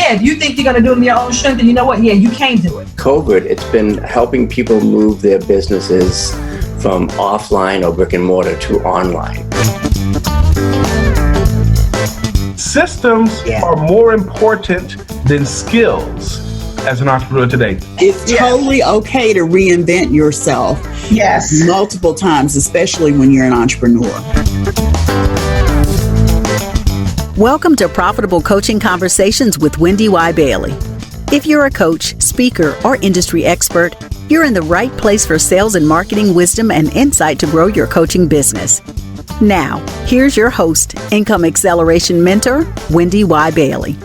yeah, if you think you're going to do it in your own strength, then you know what? Yeah, you can do it. COVID, it's been helping people move their businesses from offline or brick and mortar to online. Systems are more important than skills as an entrepreneur today. It's totally okay to reinvent yourself multiple times, especially when you're an entrepreneur. Welcome to Profitable Coaching Conversations with Wendy Y. Bailey. If you're a coach, speaker, or industry expert, you're in the right place for sales and marketing wisdom and insight to grow your coaching business. Now, here's your host, Income Acceleration Mentor, Wendy Y. Bailey.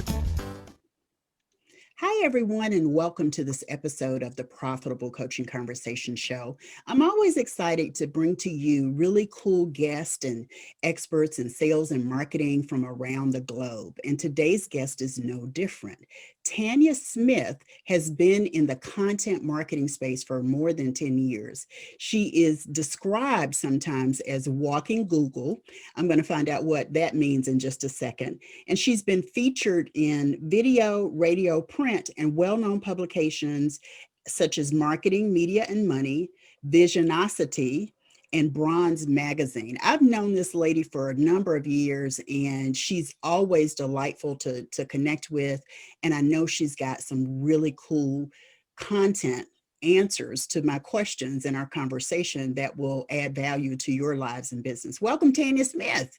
Hi, everyone, and welcome to this episode of the Profitable Coaching Conversation Show. I'm always excited to bring to you really cool guests and experts in sales and marketing from around the globe. And today's guest is no different. Tanya Smith has been in the content marketing space for more than 10 years. She is described sometimes as walking Google. I'm going to find out what that means in just a second. And she's been featured in video, radio, print, and well-known publications such as Marketing, Media, and Money, Visionosity, and Bronze Magazine. I've known this lady for a number of years, and she's always delightful to connect with. And I know she's got some really cool content answers to my questions in our conversation that will add value to your lives and business. Welcome, Tanya Smith.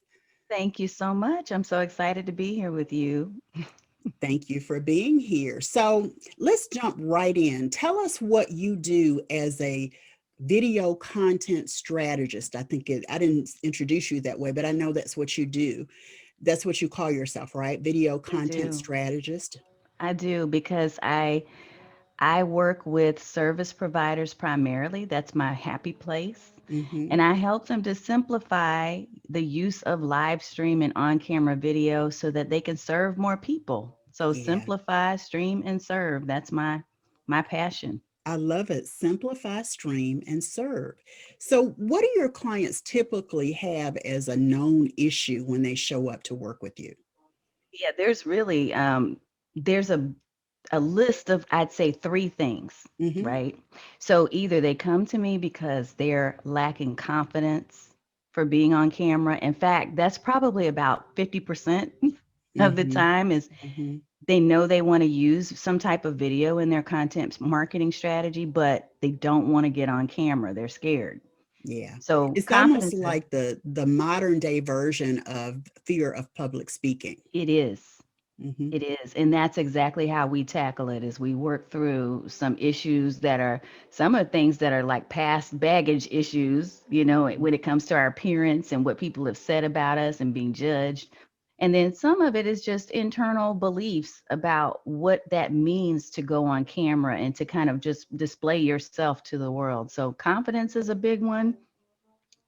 Thank you so much. I'm so excited to be here with you. Thank you for being here. So let's jump right in. Tell us what you do as a video content strategist. I didn't introduce you that way, but I know that's what you do. That's what you call yourself, right? Video content strategist. I do, because I work with service providers primarily. That's my happy place. Mm-hmm. And I help them to simplify the use of live stream and on-camera video so that they can serve more people. So simplify, stream, and serve. That's my passion. I love it. Simplify, stream, and serve. So what do your clients typically have as a known issue when they show up to work with you? Yeah, there's really, there's a list of, I'd say, 3 things, right? So either they come to me because they're lacking confidence for being on camera. In fact, that's probably about 50% of the time is they know they want to use some type of video in their content marketing strategy, but they don't want to get on camera. They're scared. Yeah. So it's almost like the modern day version of fear of public speaking. It is. It is. And that's exactly how we tackle it, is we work through some issues that are, some of the things that are like past baggage issues, you know, when it comes to our appearance and what people have said about us and being judged. And then some of it is just internal beliefs about what that means to go on camera and to kind of just display yourself to the world. So confidence is a big one.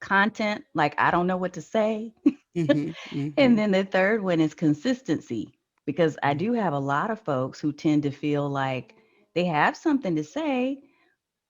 Content, like I don't know what to say. And then the third one is consistency, because I do have a lot of folks who tend to feel like they have something to say,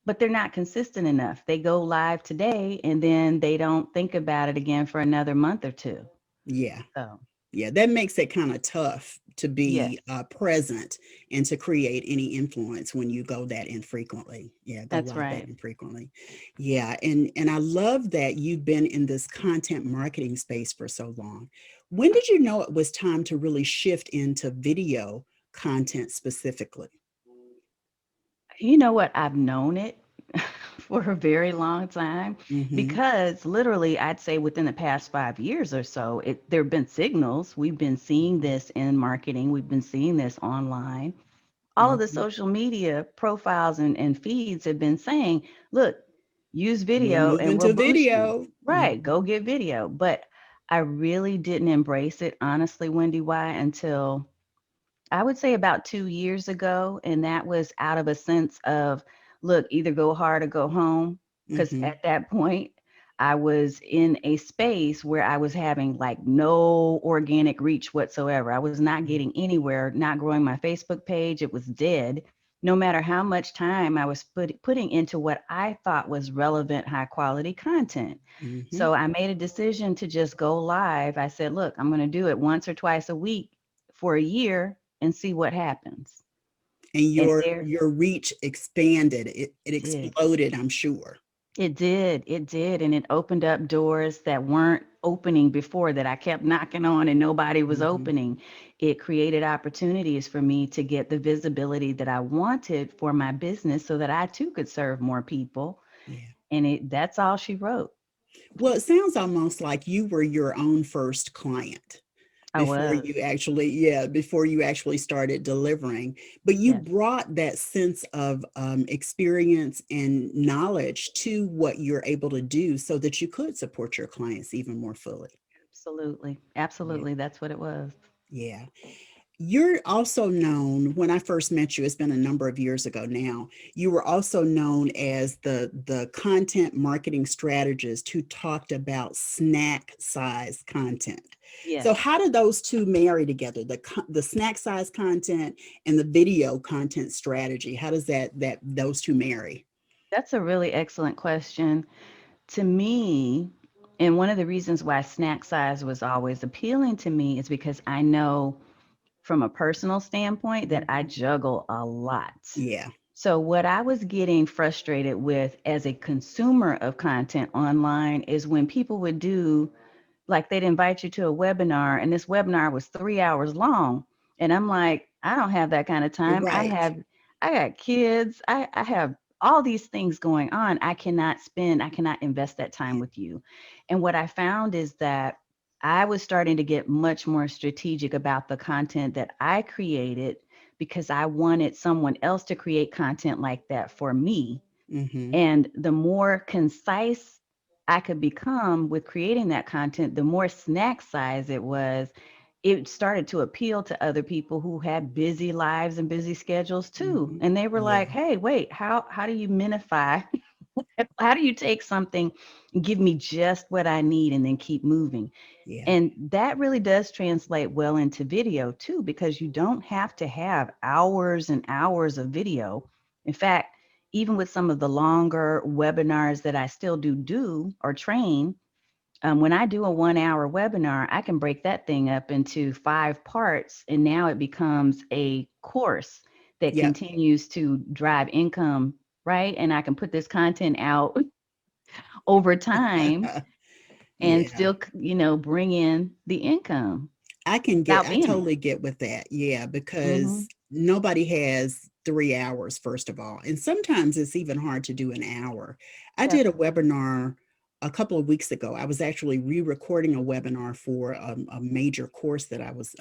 but they're not consistent enough. They go live today and then they don't think about it again for another month or 2. Yeah. So. Yeah, that makes it kind of tough to be present and to create any influence when you go that infrequently. Yeah, that's right. That infrequently. Yeah, and I love that you've been in this content marketing space for so long. When did you know it was time to really shift into video content specifically? You know what? I've known it for a very long time, because literally I'd say within the past 5 years or so, there have been signals. We've been seeing this in marketing. We've been seeing this online. All of the social media profiles and feeds have been saying, look, use video and we'll boost you. Right. Go get video. But I really didn't embrace it, honestly, Wendy Y, until I would say about 2 years ago. And that was out of a sense of, look, either go hard or go home. Because at that point, I was in a space where I was having like no organic reach whatsoever. I was not getting anywhere, not growing my Facebook page. It was dead. No matter how much time I was putting into what I thought was relevant, high quality content. So I made a decision to just go live. I said, look, I'm going to do it once or twice a week for a year. and see what happens. And And your reach expanded. It did. exploded, I'm sure. It did. It did. And it opened up doors that weren't opening before, that I kept knocking on and nobody was Mhm. opening. It created opportunities for me to get the visibility that I wanted for my business so that I too could serve more people. Yeah. And that's all she wrote. Well, it sounds almost like you were your own first client I was. before you actually started delivering. But you Yes. brought that sense of experience and knowledge to what you're able to do so that you could support your clients even more fully. Absolutely. Yeah. Absolutely. That's what it was. Yeah. You're also known, when I first met you, it's been a number of years ago now, you were also known as the content marketing strategist who talked about snack size content. So Yes. how do those two marry together? The snack size content and the video content strategy. How does that those two marry? That's a really excellent question. To me, and one of the reasons why snack size was always appealing to me is because I know from a personal standpoint that I juggle a lot. Yeah. So, what I was getting frustrated with as a consumer of content online is when people would do, like, they'd invite you to a webinar and this webinar was 3 hours long. And I'm like, I don't have that kind of You're time. right. I got kids, I have all these things going on. I cannot invest that time with you. And what I found is that I was starting to get much more strategic about the content that I created because I wanted someone else to create content like that for me. Mm-hmm. And the more concise I could become with creating that content, the more snack size it was. It started to appeal to other people who had busy lives and busy schedules too. Mm-hmm. And they were Yeah. like, hey, wait, how do you minify? How do you take something, give me just what I need, and then keep moving? Yeah. And that really does translate well into video too, because you don't have to have hours and hours of video. In fact, even with some of the longer webinars that I still do or train, when I do a 1 hour webinar, I can break that thing up into 5 parts, and now it becomes a course that Yep. continues to drive income, right? And I can put this content out over time and Yeah. still, bring in the income without I being there. totally get with that. Yeah, Hmm. because nobody has 3 hours, first of all. And sometimes it's even hard to do an hour. I Yep. did a webinar a couple of weeks ago. I was actually re-recording a webinar for a major course that I was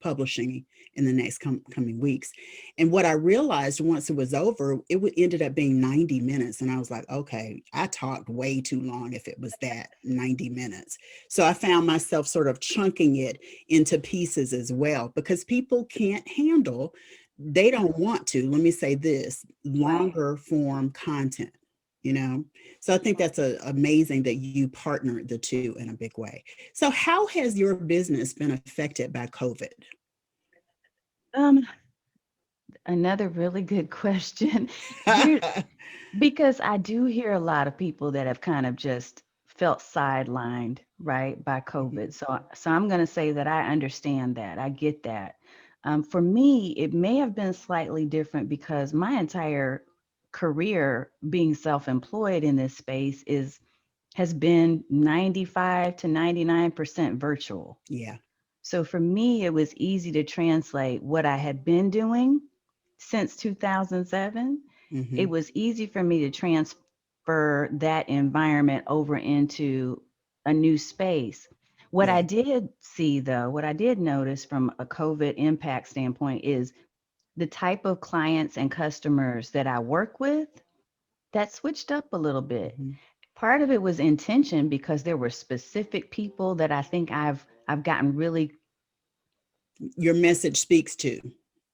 publishing in the next coming weeks. And what I realized once it was over, ended up being 90 minutes. And I was like, okay, I talked way too long if it was that 90 minutes. So I found myself sort of chunking it into pieces as well, because people can't handle, they don't want to, let me say this, Right. longer form content, you know? So I think that's amazing that you partnered the two in a big way. So how has your business been affected by COVID? Um, Another really good question. Here, because I do hear a lot of people that have kind of just felt sidelined, right, by Mhm. COVID. So I'm going to say that I understand that. I get that. For me, it may have been slightly different because my entire career being self-employed in this space has been 95 to 99% virtual. Yeah. So for me, it was easy to translate what I had been doing since 2007. It Hmm. was easy for me to transfer that environment over into a new space. What I Yeah. did see, though, what I did notice from a COVID impact standpoint is the type of clients and customers that I work with, that switched up a little bit. Hmm. Part of it was intention because there were specific people that I think I've gotten really, Your message speaks to.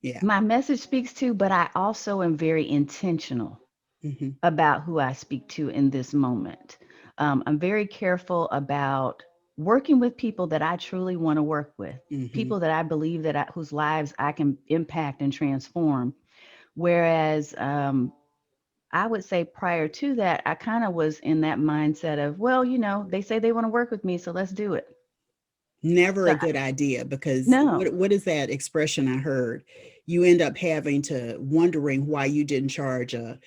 Yeah. my message speaks to, but I also am very intentional Hmm. about who I speak to in this moment. I'm very careful about working with people that I truly want to work with, Hmm. people that I believe whose lives I can impact and transform. Whereas I would say prior to that, I kind of was in that mindset of, well, they say they want to work with me, so let's do it. Never So a good idea, because no. what is that expression I heard? You end up having to wondering why you didn't charge a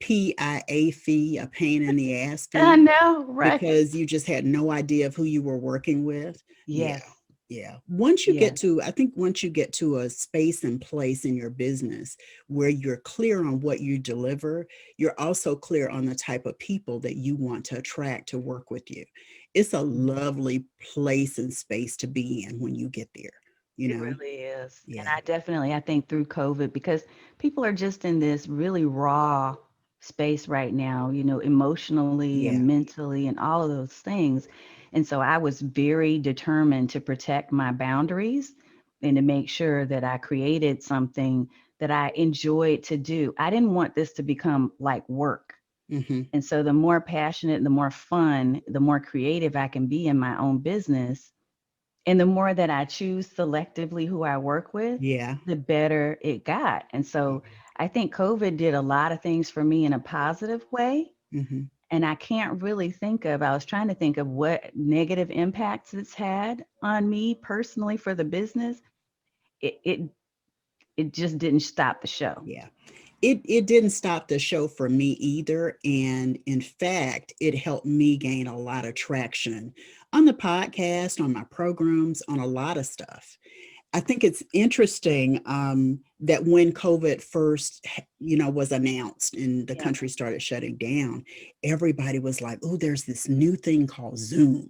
PIA fee, a pain in the ass I fee, know, right? because you just had no idea of who you were working with. Yeah. Yes. Yeah. Yes. I think once you get to a space and place in your business where you're clear on what you deliver, you're also clear on the type of people that you want to attract to work with you. It's a lovely place and space to be in when you get there, you It know? really is. And Yeah. I think through COVID, because people are just in this really raw space right now, emotionally Yeah. and mentally and all of those things. And so I was very determined to protect my boundaries and to make sure that I created something that I enjoyed to do. I didn't want this to become like work. Mm-hmm. And so the more passionate, the more fun, the more creative I can be in my own business, and the more that I choose selectively who I work with, Yeah. the better it got. And so I think COVID did a lot of things for me in a positive way. Mm-hmm. And I was trying to think of what negative impacts it's had on me personally for the business. It just didn't stop the show. Yeah. It didn't stop the show for me either. And in fact, it helped me gain a lot of traction on the podcast, on my programs, on a lot of stuff. I think it's interesting that when COVID first, was announced and the Yeah. country started shutting down, everybody was like, oh, there's this new thing called Zoom.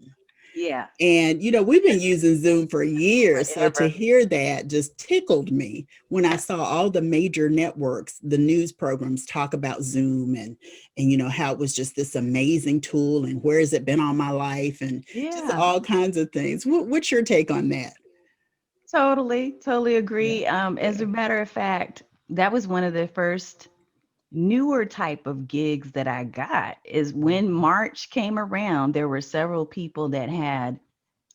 Yeah. And, we've been using Zoom for years. So to Forever. hear that just tickled me when I saw all the major networks, the news programs talk about Zoom and how it was just this amazing tool and where has it been all my life and just Yeah. all kinds of things. What's your take on that? Totally Yeah. agree. As Yeah. a matter of fact, that was one of the first newer type of gigs that I got. Is when March came around, there were several people that had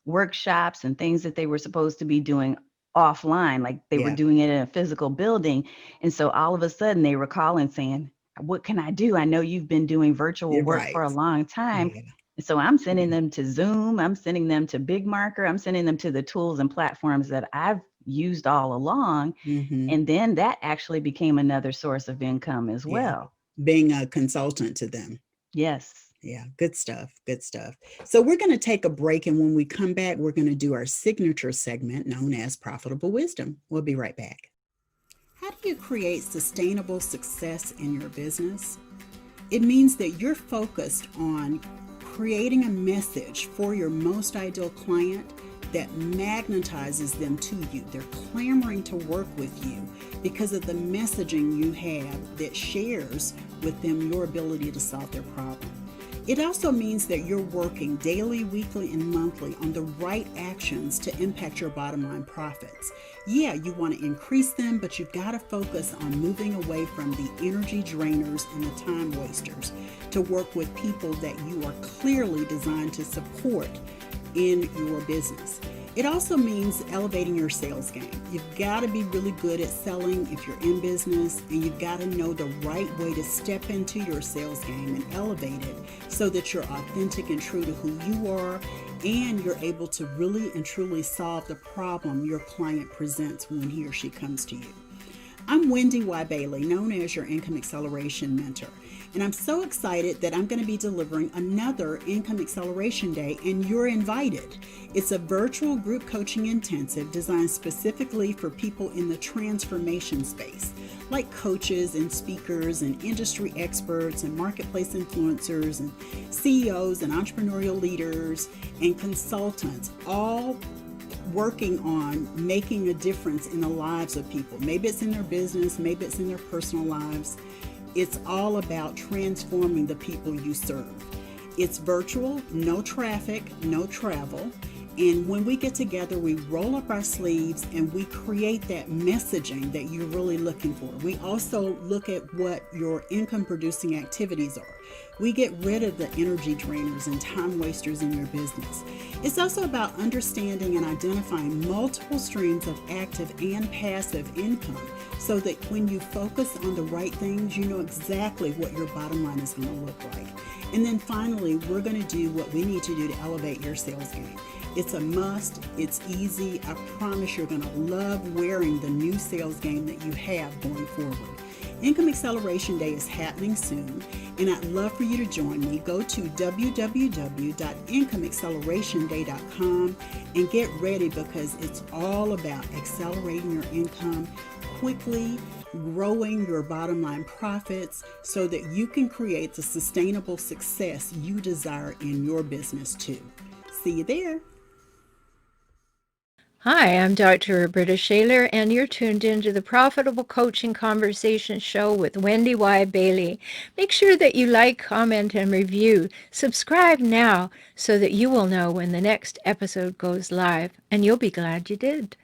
workshops and things that they were supposed to be doing offline, like they were Yeah. doing it in a physical building. And so all of a sudden they were calling saying, what can I do? I know you've been doing virtual You're work for right. a long time. Yeah. And so I'm sending Yeah. them to Zoom, I'm sending them to Big Marker, I'm sending them to the tools and platforms that I've used all along. Mm-hmm. And then that actually became another source of income as Yeah. well. Being a consultant to them. Yes. Yeah, good stuff. Good stuff. So we're going to take a break. And when we come back, we're going to do our signature segment known as Profitable Wisdom. We'll be right back. How do you create sustainable success in your business? It means that you're focused on creating a message for your most ideal client that magnetizes them to you. They're clamoring to work with you because of the messaging you have that shares with them your ability to solve their problem. It also means that you're working daily, weekly, and monthly on the right actions to impact your bottom line profits. Yeah, you want to increase them, but you've got to focus on moving away from the energy drainers and the time wasters to work with people that you are clearly designed to support in your business. It also means elevating your sales game. You've got to be really good at selling if you're in business, and you've got to know the right way to step into your sales game and elevate it so that you're authentic and true to who you are, and you're able to really and truly solve the problem your client presents when he or she comes to you. I'm Wendy Y. Bailey, known as your Income Acceleration Mentor. And I'm so excited that I'm going to be delivering another Income Acceleration Day, and you're invited. It's a virtual group coaching intensive designed specifically for people in the transformation space, like coaches and speakers and industry experts and marketplace influencers and CEOs and entrepreneurial leaders and consultants, all working on making a difference in the lives of people. Maybe it's in their business, maybe it's in their personal lives. It's all about transforming the people you serve. It's virtual, no traffic, no travel. And when we get together, we roll up our sleeves and we create that messaging that you're really looking for. We also look at what your income producing activities are. We get rid of the energy drainers and time wasters in your business. It's also about understanding and identifying multiple streams of active and passive income so that when you focus on the right things, you know exactly what your bottom line is going to look like. And then finally, we're going to do what we need to do to elevate your sales game. It's a must. It's easy. I promise you're going to love wearing the new sales game that you have going forward. Income Acceleration Day is happening soon, and I'd love for you to join me. Go to www.incomeaccelerationday.com and get ready, because it's all about accelerating your income quickly, growing your bottom line profits so that you can create the sustainable success you desire in your business too. See you there. Hi, I'm Dr. Roberta Shaler, and you're tuned into the Profitable Coaching Conversation Show with Wendy Y. Bailey. Make sure that you like, comment, and review. Subscribe now so that you will know when the next episode goes live, and you'll be glad you did.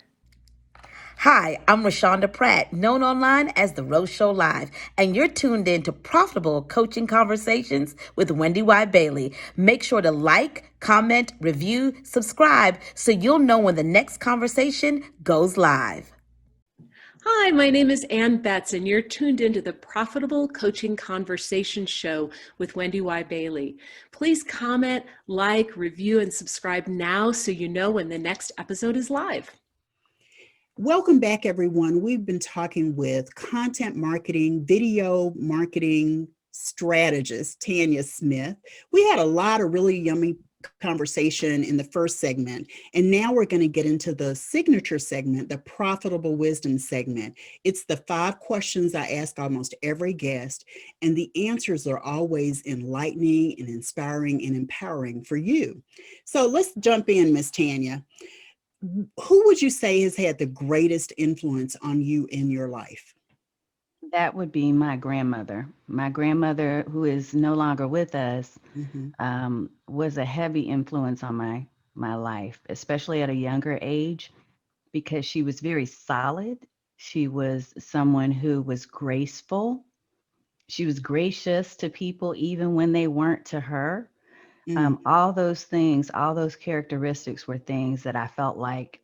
Hi, I'm Rashonda Pratt, known online as The Rose Show Live, and you're tuned in to Profitable Coaching Conversations with Wendy Y. Bailey. Make sure to like, comment, review, subscribe, so you'll know when the next conversation goes live. Hi, my name is Ann Betts, and you're tuned into the Profitable Coaching Conversation Show with Wendy Y. Bailey. Please comment, like, review, and subscribe now so you know when the next episode is live. Welcome back, everyone. We've been talking with content marketing, video marketing strategist, Tanya Smith. We had a lot of really yummy conversation in the first segment, and now we're going to get into the signature segment, the Profitable Wisdom segment. It's the 5 questions I ask almost every guest, and the answers are always enlightening and inspiring and empowering for you. So let's jump in, Miss Tanya. Who would you say has had the greatest influence on you in your life? That would be my grandmother. My grandmother, who is no longer with us, was a heavy influence on my life, especially at a younger age, because she was very solid. She was someone who was graceful. She was gracious to people, even when they weren't to her. All those things, all those characteristics were things that I felt like,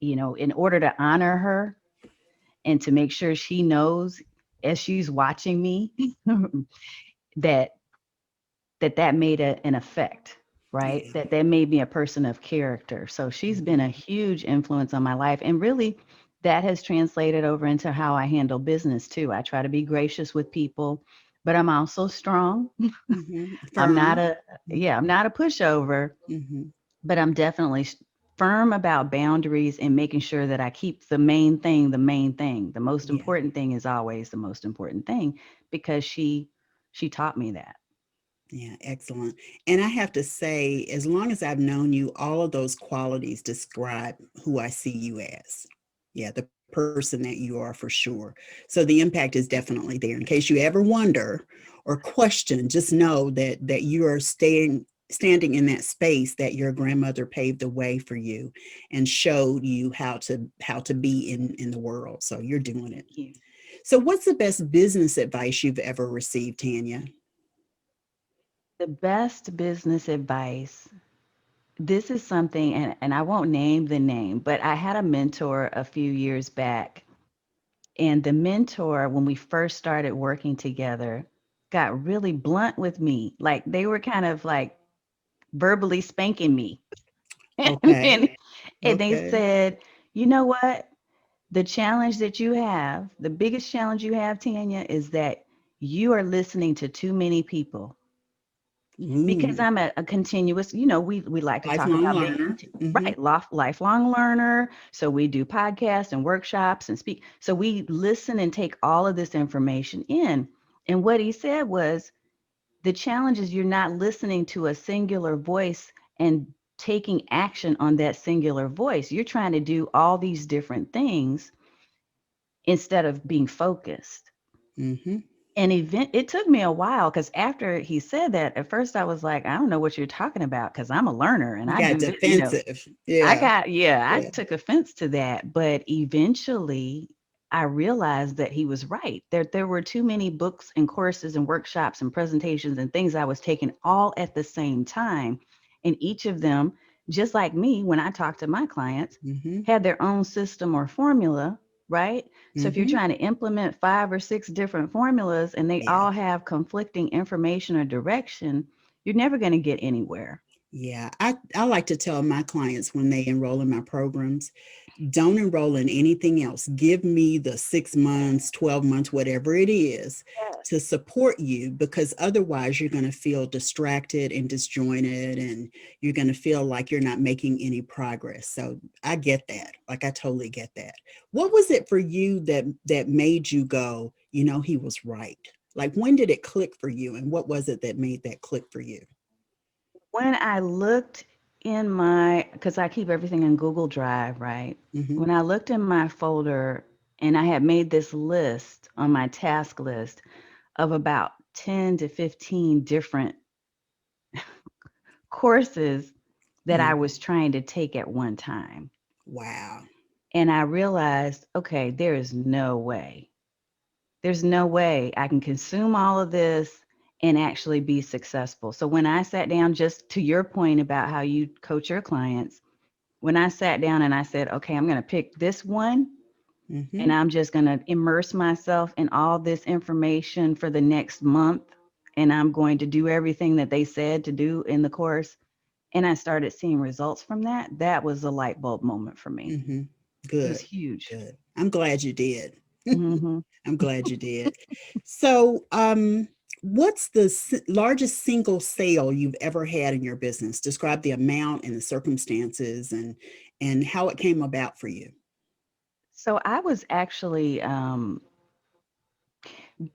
in order to honor her and to make sure she knows as she's watching me that made an effect, right? Yeah. That made me a person of character. So she's been a huge influence on my life. And really, that has translated over into how I handle business too. I try to be gracious with people, but I'm also strong. I'm not a pushover, but I'm definitely firm about boundaries and making sure that I keep the main thing. The most important thing is always the most important thing, because she taught me that. Yeah, excellent. And I have to say, as long as I've known you, all of those qualities describe who I see you as. Yeah, the person that you are, for sure. So the impact is definitely there. In case you ever wonder or question, just know that you are standing in that space that your grandmother paved the way for you and showed you how to be in the world. So you're doing it. Yeah. So what's the best business advice you've ever received, Tanya? The best business advice, this is something, and I won't name the name, but I had a mentor a few years back. And the mentor, when we first started working together, got really blunt with me. Like, they were kind of like verbally spanking me. Okay. And they said, you know what? The challenge that you have, the biggest challenge you have, Tanya, is that you are listening to too many people. Because I'm a continuous, we like to talk Lifelong about learner. right, lifelong learner. So we do podcasts and workshops and speak. So we listen and take all of this information in. And what he said was, the challenge is you're not listening to a singular voice and taking action on that singular voice. You're trying to do all these different things instead of being focused. And it took me a while, because after he said that, at first I was like, I don't know what you're talking about, because I'm a learner and I do defensive. I took offense to that. But eventually I realized that he was right. There were too many books and courses and workshops and presentations and things I was taking all at the same time. And each of them, just like me, when I talk to my clients, had their own system or formula, right? So if you're trying to implement 5 or 6 different formulas and they all have conflicting information or direction, you're never going to get anywhere. Yeah, I like to tell my clients when they enroll in my programs, don't enroll in anything else. Give me the 6 months, 12 months, whatever it is Yes. to support you, because otherwise you're going to feel distracted and disjointed, and you're going to feel like you're not making any progress. So I get that. Like, I totally get that. What was it for you that made you go, he was right? Like, when did it click for you, and what was it that made that click for you? When I looked in my, because I keep everything in Google Drive, right? Mm-hmm. When I looked in my folder and I had made this list on my task list of about 10 to 15 different courses that I was trying to take at one time. Wow. And I realized, okay, there is no way. There's no way I can consume all of this and actually be successful. So when I sat down, just to your point about how you coach your clients, when I sat down and I said, okay, I'm going to pick this one and Mm-hmm. I'm just going to immerse myself in all this information for the next month. And I'm going to do everything that they said to do in the course. And I started seeing results from that. That was a light bulb moment for me. Mm-hmm. It was Good. huge. Good. I'm glad you did. Hmm. I'm glad you did. So, what's the largest single sale you've ever had in your business? Describe the amount and the circumstances, and how it came about for you. So I was actually,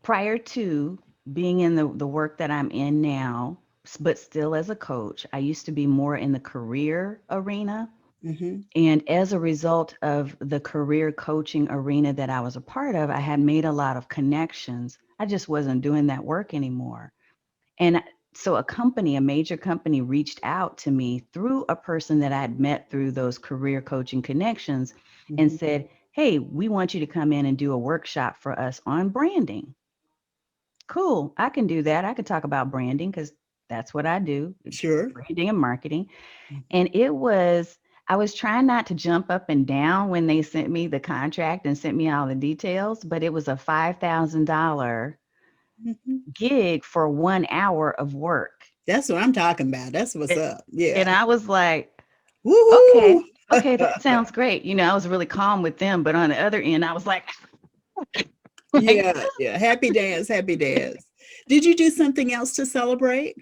prior to being in the work that I'm in now, but still as a coach, I used to be more in the career arena. Mm-hmm. And as a result of the career coaching arena that I was a part of, I had made a lot of connections. I just wasn't doing that work anymore. And so a major company reached out to me through a person that I had met through those career coaching connections and Mm-hmm. said, hey, we want you to come in and do a workshop for us on branding. Cool, I can do that. I could talk about branding because that's what I do, Sure. branding and marketing. And I was trying not to jump up and down when they sent me the contract and sent me all the details, but it was a $5,000 Mm-hmm. gig for 1 hour of work. That's what I'm talking about. That's what's It, up. and Yeah. I was like, Woohoo! okay, okay, that sounds great. I was really calm with them, but on the other end, I was like, like, Yeah. Yeah. Happy dance. Happy dance. Did you do something else to celebrate?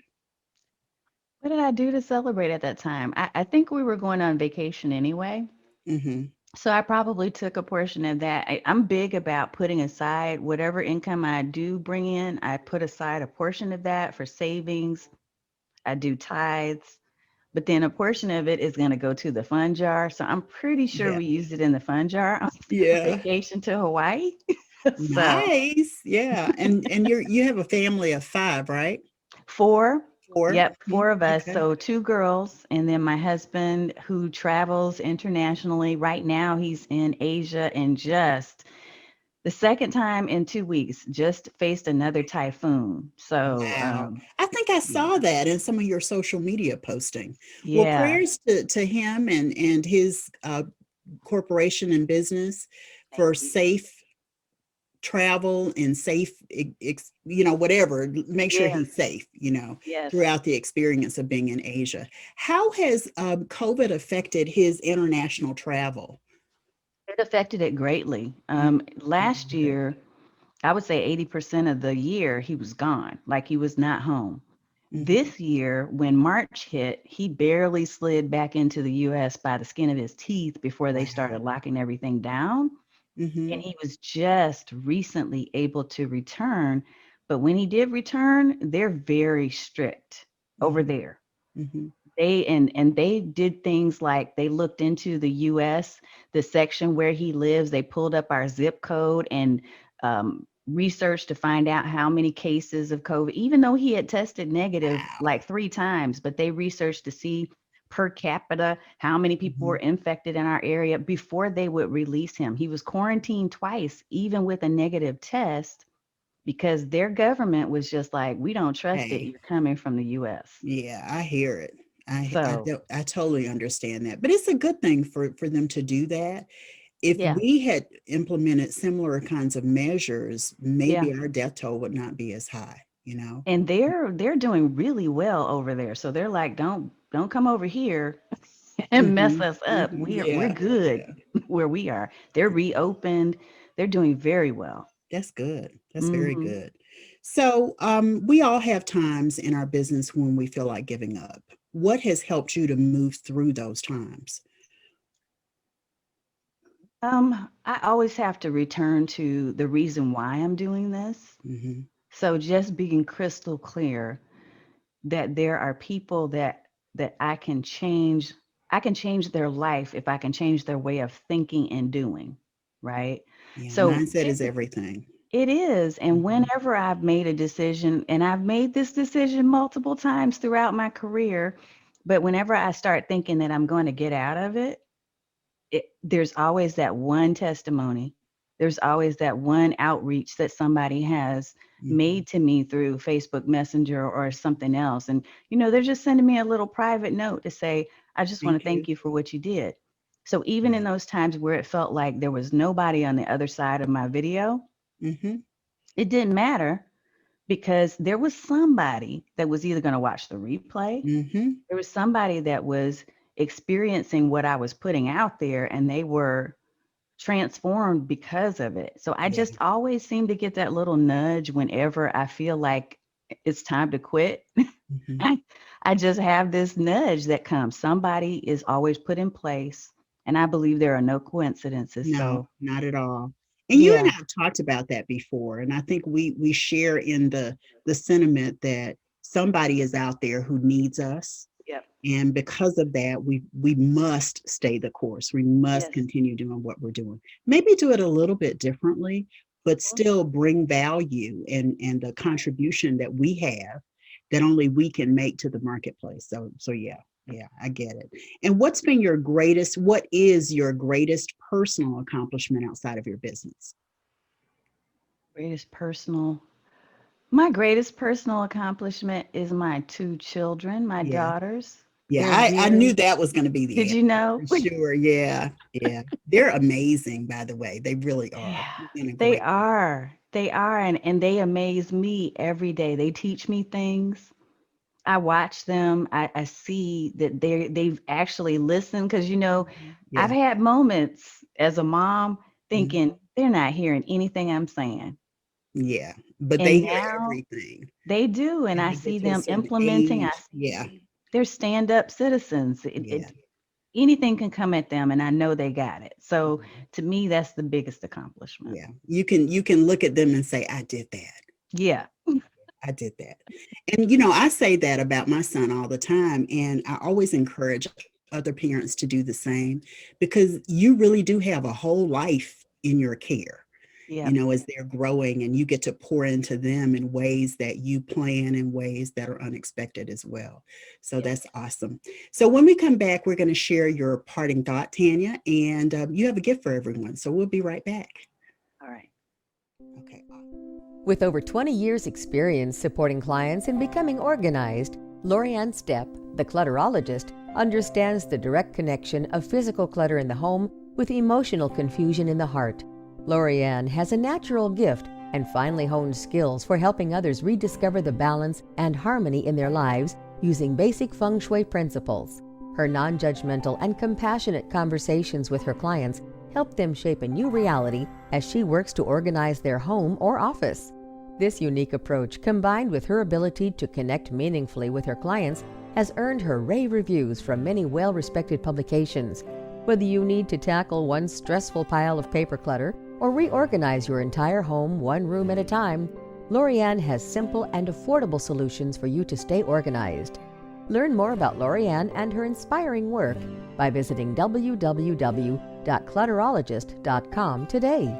what did I do to celebrate at that time? I think we were going on vacation anyway. Mm-hmm. So I probably took a portion of that. I'm big about putting aside whatever income I do bring in. I put aside a portion of that for savings. I do tithes, but then a portion of it is going to go to the fund jar. So I'm pretty sure Yeah. we used it in the fund jar on Yeah. vacation to Hawaii. So Nice. Yeah. And you have a family of five, right? four, Four. yep, Mhm. four of us. Okay. So two girls, and then my husband who travels internationally. Right now, he's in Asia and just the second time in 2 weeks, just faced another typhoon. So, Wow. I think I saw yeah, that in some of your social media posting. Well, yeah. prayers to him and his corporation and business Thank for you. safe travel and safe, whatever. Make sure Yes, he's safe, yes. throughout the experience of being in Asia. How has COVID affected his international travel? It affected it greatly. Last Mhm. year, I would say 80% of the year he was gone, like he was not home. Mhm. This year, when March hit, he barely slid back into the US by the skin of his teeth before they started Wow. locking everything down. And Mhm. he was just recently able to return. But when he did return, they're very strict over Mhm. there. Mhm. And they did things like they looked into the US, the section where he lives, they pulled up our zip code and researched to find out how many cases of COVID, even though he had tested negative Wow. like 3 times, but they researched to see per capita how many people were Mhm. infected in our area before they would release him. He was quarantined twice, even with a negative test, because their government was just like, we don't trust it. Hey, You're coming from the US. yeah, I hear it. So, I totally understand that, but it's a good thing for them to do that. If yeah. we had implemented similar kinds of measures, Yeah. maybe our death toll would not be as high. you know? And they're doing really well over there. So they're like, don't come over here and mess us up. We're Yeah, good yeah. where we are. They're reopened. They're doing very well. That's good. That's very Hmm. good. So, we all have times in our business when we feel like giving up. What has helped you to move through those times? I always have to return to the reason why I'm doing this. Hmm. So just being crystal clear that there are people that I can change their life if I can change their way of thinking and doing, right? Yeah, So mindset is everything. it is. And Hmm. whenever I've made a decision, and I've made this decision multiple times throughout my career, but whenever I start thinking that I'm going to get out of it, there's always that one testimony. There's always that one outreach that somebody has Hmm. made to me through Facebook Messenger or something else. And, they're just sending me a little private note to say, I just want to Thank you. thank you for what you did. So even in Yeah. those times where it felt like there was nobody on the other side of my video, Hmm. it didn't matter because there was somebody that was either going to watch the replay, Hmm. there was somebody that was experiencing what I was putting out there and they were transformed because of it. So I Yeah. just always seem to get that little nudge whenever I feel like it's time to quit. Hmm. I just have this nudge that comes. Somebody is always put in place, and I believe there are no coincidences. No, So, not at all. And you and yeah, I have talked about that before, and I think we share in the sentiment that somebody is out there who needs us. yep, And because of that, we must stay the course. We must yes, continue doing what we're doing. Maybe do it a little bit differently, but still bring value and the contribution that we have that only we can make to the marketplace. So yeah, yeah, I get it. And what is your greatest personal accomplishment outside of your business? greatest personal. My greatest personal accomplishment is my two children, my Yeah. daughters. Yeah, They're I knew very, that was going to be the did answer you know? for sure. Yeah, yeah. They're amazing, by the way. They really are. Yeah, You've done a they great job. are. They are, and they amaze me every day. They teach me things. I watch them. I see that they've actually listened because I've Yeah. had moments as a mom thinking Mhm. they're not hearing anything I'm saying. Yeah. But they And hear now everything they do, and as I they get see to a them certain implementing. I age. Yeah. see they're stand-up citizens. Yeah. Anything can come at them, and I know they got it. So to me, that's the biggest accomplishment. Yeah. You can look at them and say, I did that. Yeah. I did that. And I say that about my son all the time. And I always encourage other parents to do the same because you really do have a whole life in your care, Yep. as they're growing, and you get to pour into them in ways that you plan, in ways that are unexpected as well. So Yes. that's awesome. So when we come back, we're going to share your parting thought, Tanya, and you have a gift for everyone. So we'll be right back. All right. Okay. With over 20 years' experience supporting clients in becoming organized, Lorianne Stepp, the clutterologist, understands the direct connection of physical clutter in the home with emotional confusion in the heart. Lorianne has a natural gift and finely honed skills for helping others rediscover the balance and harmony in their lives using basic feng shui principles. Her non-judgmental and compassionate conversations with her clients help them shape a new reality as she works to organize their home or office. This unique approach, combined with her ability to connect meaningfully with her clients, has earned her rave reviews from many well-respected publications. Whether you need to tackle one stressful pile of paper clutter or reorganize your entire home one room at a time, Lorianne has simple and affordable solutions for you to stay organized. Learn more about Lorianne and her inspiring work by visiting www.clutterologist.com today.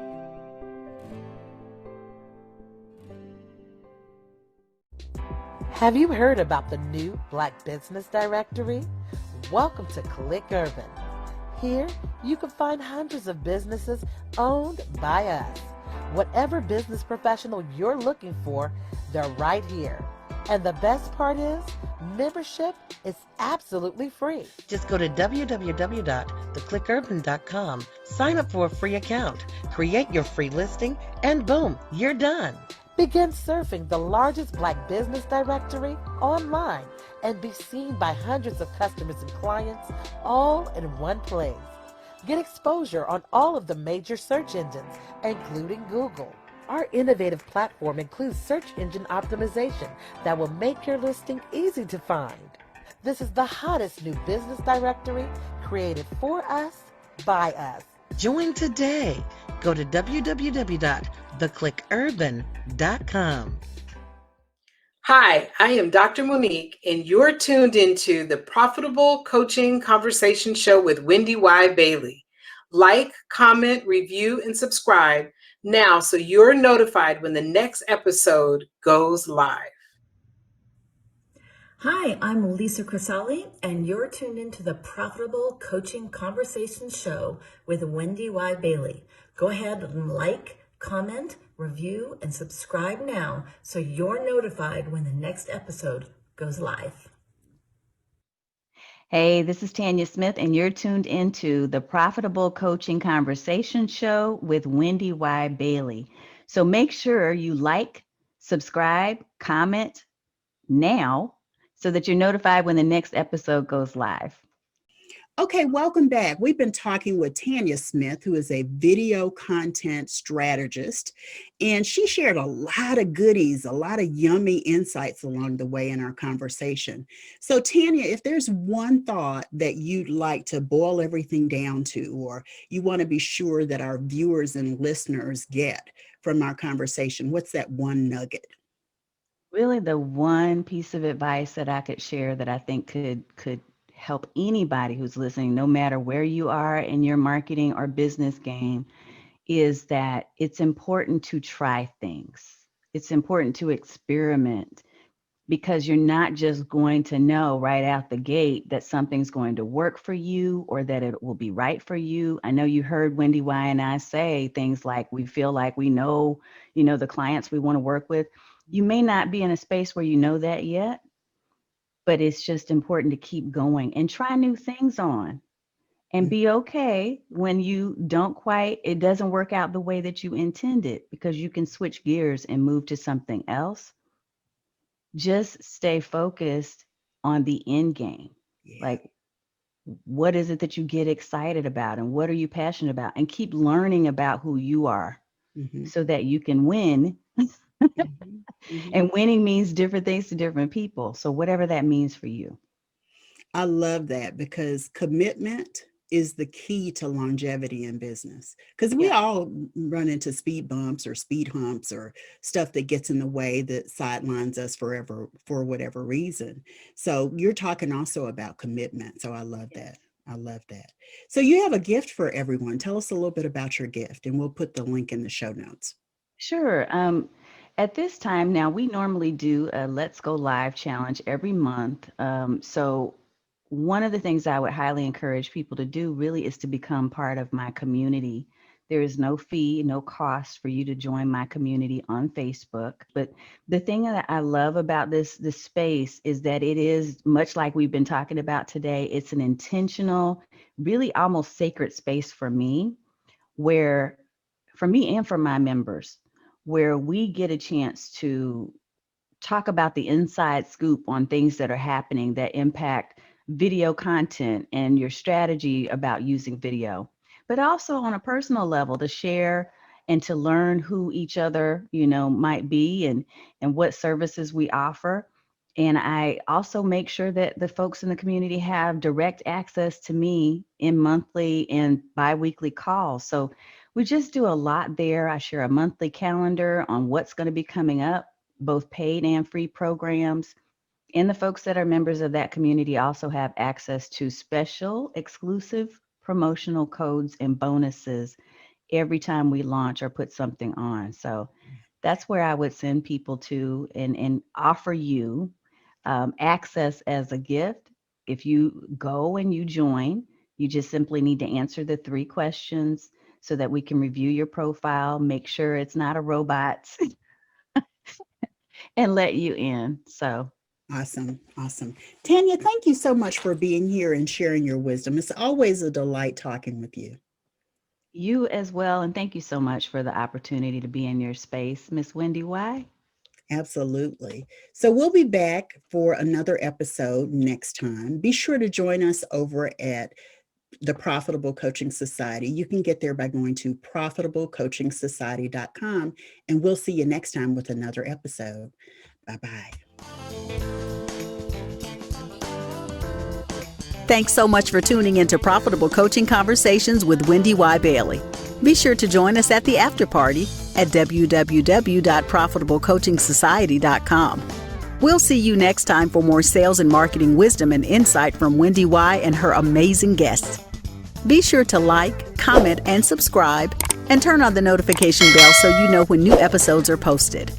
Have you heard about the new Black Business Directory? Welcome to Click Urban. Here, you can find hundreds of businesses owned by us. Whatever business professional you're looking for, they're right here. And the best part is, membership is absolutely free. Just go to www.theclickurban.com, sign up for a free account, create your free listing, and boom, you're done. Begin surfing the largest Black business directory online and be seen by hundreds of customers and clients all in one place. Get exposure on all of the major search engines, including Google. Our innovative platform includes search engine optimization that will make your listing easy to find. This is the hottest new business directory created for us, by us. Join today. Go to www.theclickurban.com. Hi, I am Dr. Monique, and you're tuned into the Profitable Coaching Conversation Show with Wendy Y. Bailey. Like, comment, review, and subscribe now so you're notified when the next episode goes live. Hi, I'm Lisa Crisali, and you're tuned into the Profitable Coaching Conversation Show with Wendy Y. Bailey. Go ahead and like, comment, review, and subscribe now so you're notified when the next episode goes live. Hey, this is Tanya Smith, and you're tuned into the Profitable Coaching Conversation Show with Wendy Y. Bailey. So make sure you like, subscribe, comment now so that you're notified when the next episode goes live. Okay, welcome back. We've been talking with Tanya Smith, who is a video content strategist, and she shared a lot of goodies, a lot of yummy insights along the way in our conversation. So Tanya, if there's one thought that you'd like to boil everything down to, or you want to be sure that our viewers and listeners get from our conversation, what's that one nugget? Really, the one piece of advice that I could share that I think could help anybody who's listening, no matter where you are in your marketing or business game, is that it's important to try things. It's important to experiment, because you're not just going to know right out the gate that something's going to work for you or that it will be right for you. I know you heard Wendy Y and I say things like we feel like we know, the clients we want to work with. You may not be in a space where you know that yet, but it's just important to keep going and try new things on and be okay when it doesn't work out the way that you intended, because you can switch gears and move to something else. Just stay focused on the end game. Yeah. Like, what is it that you get excited about and what are you passionate about? And keep learning about who you are so that you can win. And winning means different things to different people. So whatever that means for you. I love that, because commitment is the key to longevity in business, because we all run into speed bumps or speed humps or stuff that gets in the way that sidelines us forever for whatever reason. So you're talking also about commitment. So I love that. I love that. So you have a gift for everyone. Tell us a little bit about your gift, and we'll put the link in the show notes. Sure. At this time now, we normally do a Let's Go Live challenge every month. So one of the things I would highly encourage people to do really is to become part of my community. There is no fee, no cost for you to join my community on Facebook. But the thing that I love about this space is that it is much like we've been talking about today. It's an intentional, really almost sacred space for me, where for me and for my members, where we get a chance to talk about the inside scoop on things that are happening that impact video content and your strategy about using video, but also on a personal level to share and to learn who each other, might be and what services we offer. And I also make sure that the folks in the community have direct access to me in monthly and biweekly calls. So we just do a lot there. I share a monthly calendar on what's going to be coming up, both paid and free programs. And the folks that are members of that community also have access to special, exclusive promotional codes and bonuses every time we launch or put something on. So that's where I would send people to and offer you access as a gift. If you go and you join, you just simply need to answer the 3 questions so that we can review your profile, make sure it's not a robot, and let you in. So awesome. Tanya, thank you so much for being here and sharing your wisdom. It's always a delight talking with you. You as well. And thank you so much for the opportunity to be in your space, Miss Wendy Y. Absolutely. So we'll be back for another episode next time. Be sure to join us over at the Profitable Coaching Society. You can get there by going to profitablecoachingsociety.com, and we'll see you next time with another episode. Bye-bye. Thanks so much for tuning into Profitable Coaching Conversations with Wendy Y. Bailey. Be sure to join us at the after party at www.profitablecoachingsociety.com. We'll see you next time for more sales and marketing wisdom and insight from Wendy Y. and her amazing guests. Be sure to like, comment, and subscribe, and turn on the notification bell so you know when new episodes are posted.